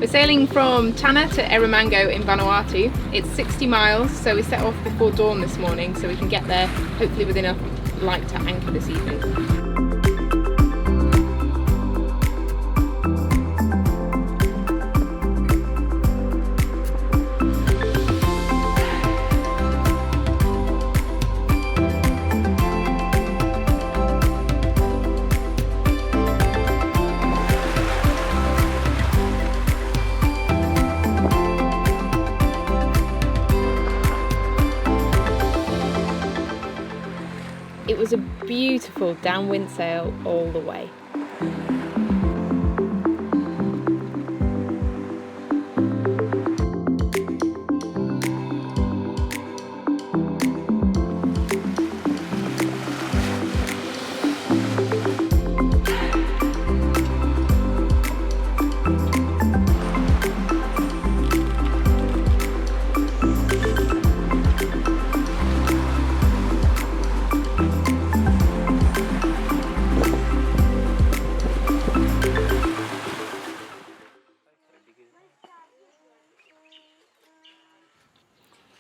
We're sailing from Tanna to Erromango in Vanuatu. It's 60 miles, so we set off before dawn this morning so we can get there hopefully with enough light to anchor this evening. It was a beautiful downwind sail all the way.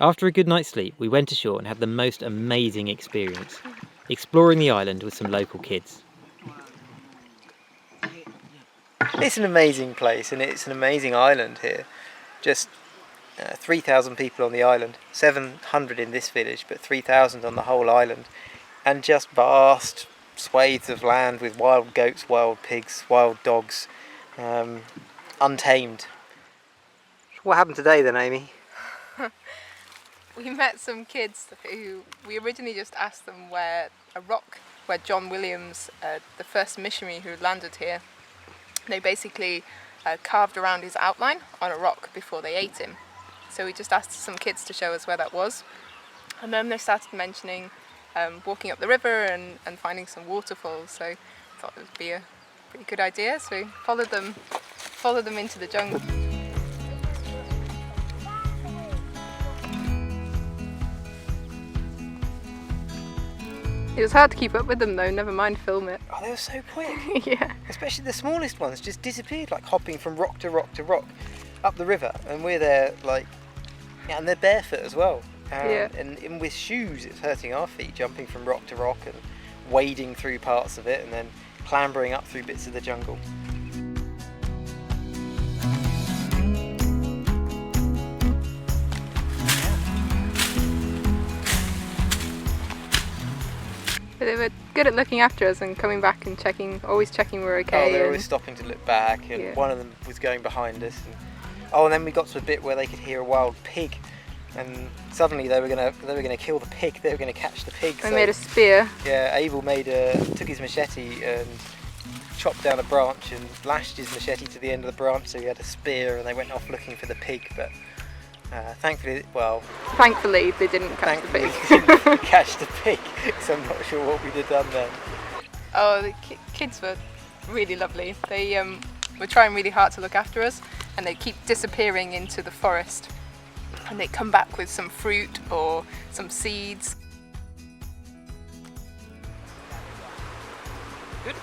After a good night's sleep, we went ashore and had the most amazing experience, exploring the island with some local kids. It's an amazing place and it's an amazing island here. Just 3,000 people on the island, 700 in this village, but 3,000 on the whole island. And just vast swathes of land with wild goats, wild pigs, wild dogs, untamed. What happened today then, Amy? We met some kids who we originally just asked them where a rock where John Williams, the first missionary who landed here, they basically carved around his outline on a rock before they ate him. So we just asked some kids to show us where that was. And then they started mentioning walking up the river and finding some waterfalls. So I thought it would be a pretty good idea. So we followed them into the jungle. It was hard to keep up with them though, never mind film it. Oh, they were so quick. Yeah. Especially the smallest ones just disappeared, like hopping from rock to rock to rock up the river. And we're there like, yeah, and they're barefoot as well. Yeah. And with shoes, it's hurting our feet, jumping from rock to rock and wading through parts of it and then clambering up through bits of the jungle. But they were good at looking after us and coming back and always checking we're okay. Oh, they were always stopping to look back, and yeah. One of them was going behind us. And then we got to a bit where they could hear a wild pig, and suddenly they were gonna kill the pig. They were gonna catch the pig. They made a spear. Yeah, Abel took his machete and chopped down a branch and lashed his machete to the end of the branch, so he had a spear, and they went off looking for the pig. But thankfully they didn't catch the pig. They didn't catch the pig, so I'm not sure what we'd have done then. Oh, the kids were really lovely. They were trying really hard to look after us, and they keep disappearing into the forest. And they come back with some fruit or some seeds. Good.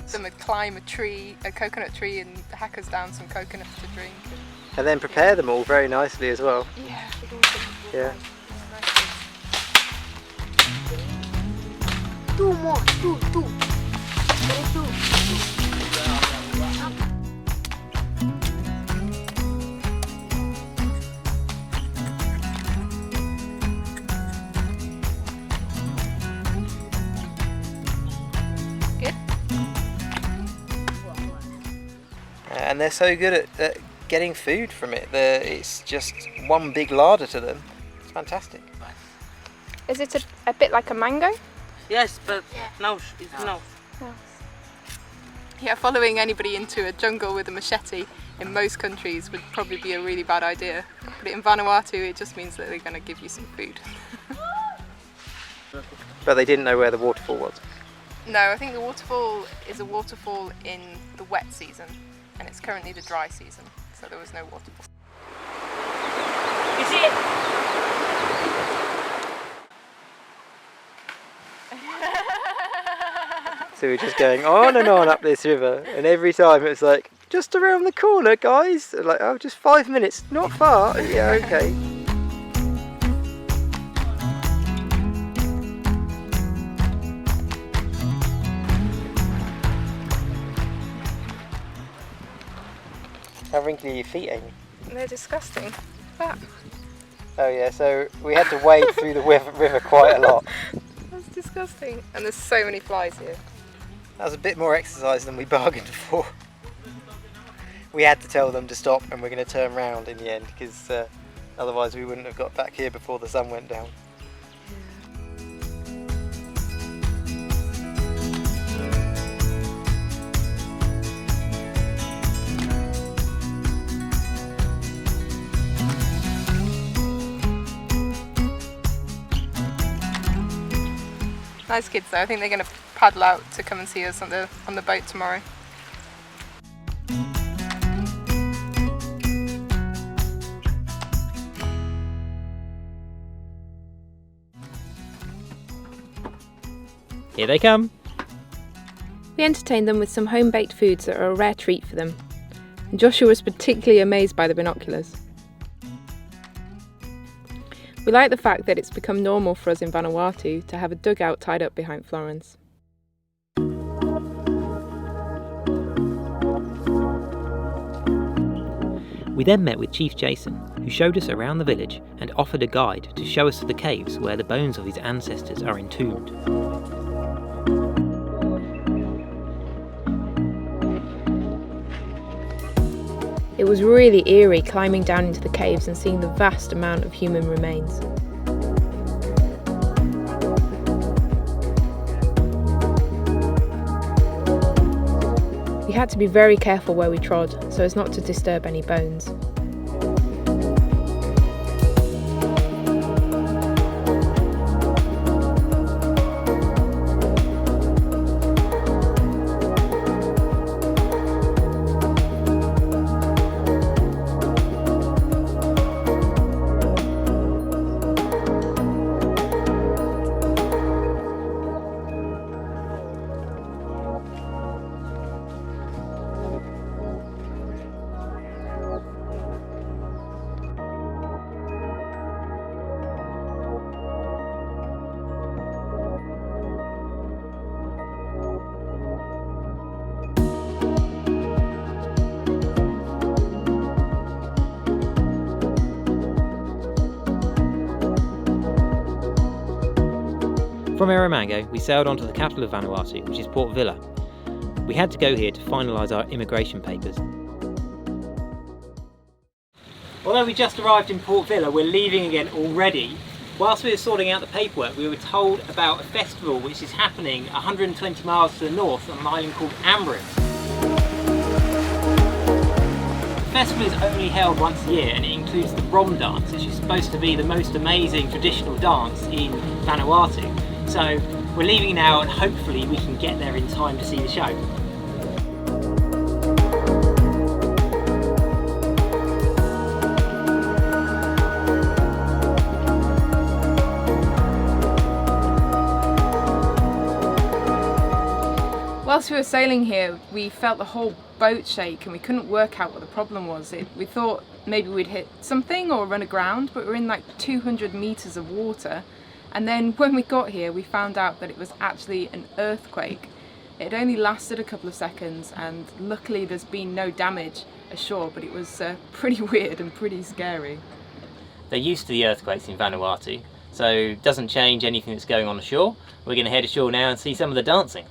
Some would climb a coconut tree, and hack us down some coconut to drink. And then prepare them all very nicely as well. Yeah. Yeah. Two more, two. Good. And they're so good at getting food from it. It's just one big larder to them. It's fantastic. Is it a bit like a mango? Yes, but no, it's no. Yeah, following anybody into a jungle with a machete in most countries would probably be a really bad idea. But in Vanuatu, it just means that they're going to give you some food. But they didn't know where the waterfall was. No, I think the waterfall is a waterfall in the wet season, and it's currently the dry season, so there was no waterfall. You see it? So we're just going on and on up this river, and every time it was like, just around the corner, guys. Like, oh, just 5 minutes, not far. Yeah, okay. How wrinkly are your feet, Amy? They're disgusting. That. Oh yeah, so we had to wade through the river quite a lot. That's disgusting. And there's so many flies here. That was a bit more exercise than we bargained for. We had to tell them to stop and we're going to turn round in the end because otherwise we wouldn't have got back here before the sun went down. Nice kids though. I think they're going to paddle out to come and see us on the boat tomorrow. Here they come. We entertained them with some home-baked foods that are a rare treat for them. And Joshua was particularly amazed by the binoculars. We like the fact that it's become normal for us in Vanuatu to have a dugout tied up behind Florence. We then met with Chief Jason, who showed us around the village and offered a guide to show us the caves where the bones of his ancestors are entombed. It was really eerie climbing down into the caves and seeing the vast amount of human remains. We had to be very careful where we trod so as not to disturb any bones. From Erromango, we sailed on to the capital of Vanuatu, which is Port Vila. We had to go here to finalise our immigration papers. Although we just arrived in Port Vila, we're leaving again already. Whilst we were sorting out the paperwork, we were told about a festival which is happening 120 miles to the north on an island called Ambrym. The festival is only held once a year and it includes the Rom dance, which is supposed to be the most amazing traditional dance in Vanuatu. So we're leaving now and hopefully we can get there in time to see the show. Whilst we were sailing here, we felt the whole boat shake and we couldn't work out what the problem was. We thought maybe we'd hit something or run aground, but we were in like 200 metres of water. And then when we got here, we found out that it was actually an earthquake. It only lasted a couple of seconds and luckily there's been no damage ashore, but it was pretty weird and pretty scary. They're used to the earthquakes in Vanuatu, so it doesn't change anything that's going on ashore. We're going to head ashore now and see some of the dancing.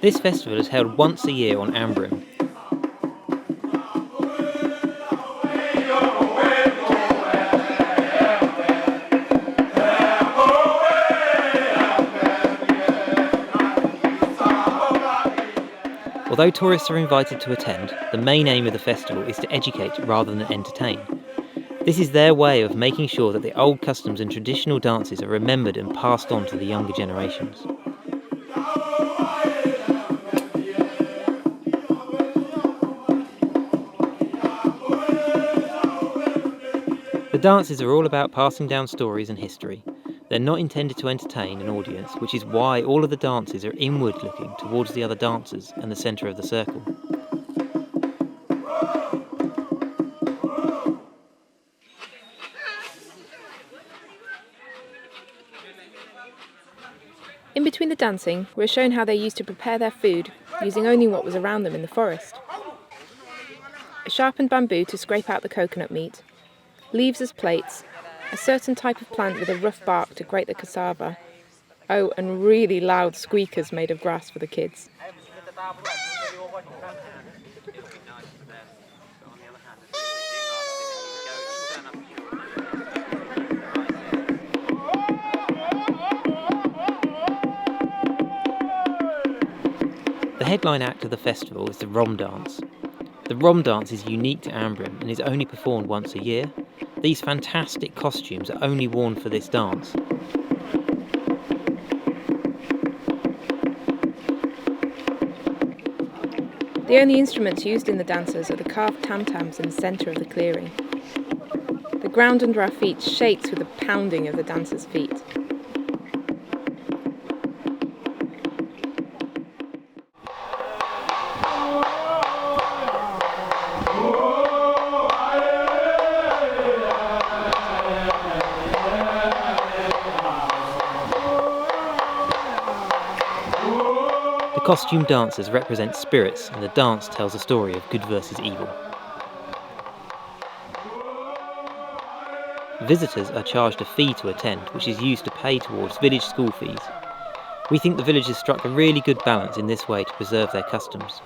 This festival is held once a year on Ambrym. Although tourists are invited to attend, the main aim of the festival is to educate rather than entertain. This is their way of making sure that the old customs and traditional dances are remembered and passed on to the younger generations. The dances are all about passing down stories and history. They're not intended to entertain an audience, which is why all of the dances are inward looking towards the other dancers and the centre of the circle. In between the dancing, we're shown how they used to prepare their food using only what was around them in the forest. A sharpened bamboo to scrape out the coconut meat, leaves as plates, a certain type of plant with a rough bark to grate the cassava, oh, and really loud squeakers made of grass for the kids. The headline act of the festival is the Rom Dance. The Rom Dance is unique to Ambrym and is only performed once a year. These fantastic costumes are only worn for this dance. The only instruments used in the dances are the carved tam-tams in the centre of the clearing. The ground under our feet shakes with the pounding of the dancers' feet. The costume dancers represent spirits and the dance tells a story of good versus evil. Visitors are charged a fee to attend, which is used to pay towards village school fees. We think the village has struck a really good balance in this way to preserve their customs.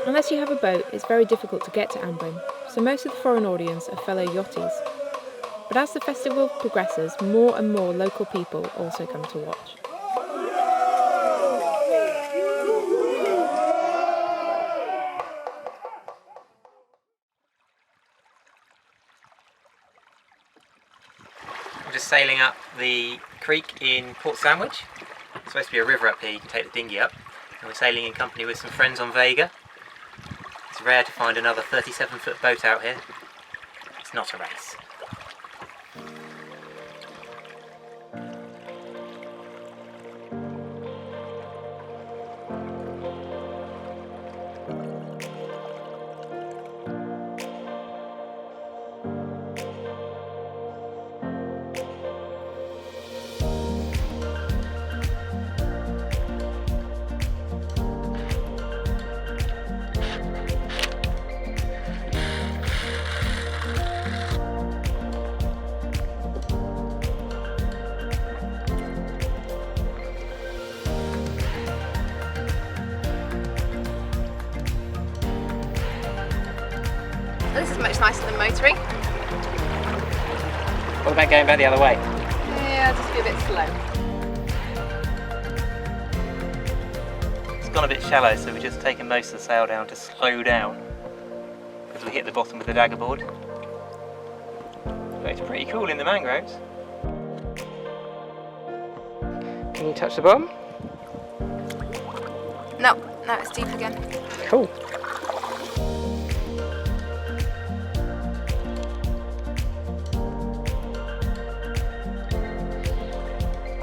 Unless you have a boat, it's very difficult to get to Ambrym, so most of the foreign audience are fellow yachties. But as the festival progresses, more and more local people also come to watch. We're just sailing up the creek in Port Sandwich. It's supposed to be a river up here, you can take the dinghy up. And we're sailing in company with some friends on Vega. It's rare to find another 37-foot boat out here. It's not a race. This is much nicer than motoring. What about going back the other way? Yeah, just be a bit slow. It's gone a bit shallow, so we're just taking most of the sail down to slow down as we hit the bottom with the dagger board. But it's pretty cool in the mangroves. Can you touch the bottom? No, it's deep again. Cool.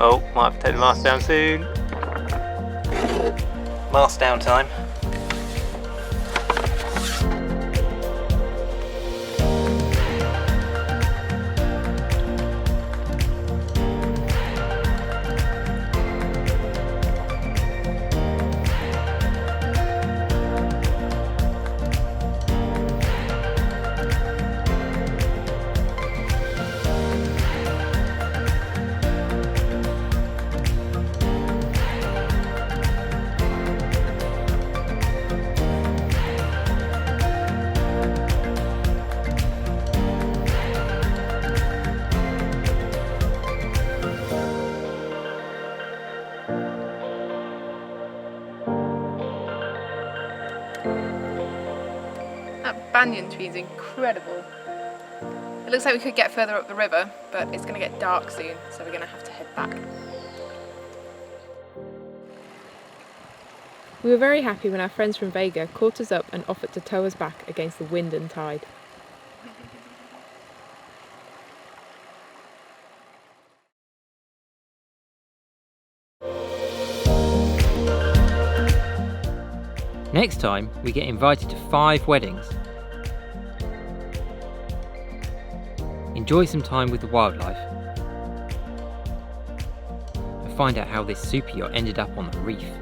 Oh, might have to take the mast down soon. Mast down time. banyan tree is incredible. It looks like we could get further up the river, but it's going to get dark soon, so we're going to have to head back. We were very happy when our friends from Vega caught us up and offered to tow us back against the wind and tide. Next time, we get invited to 5 weddings. Enjoy some time with the wildlife and find out how this super yacht ended up on the reef.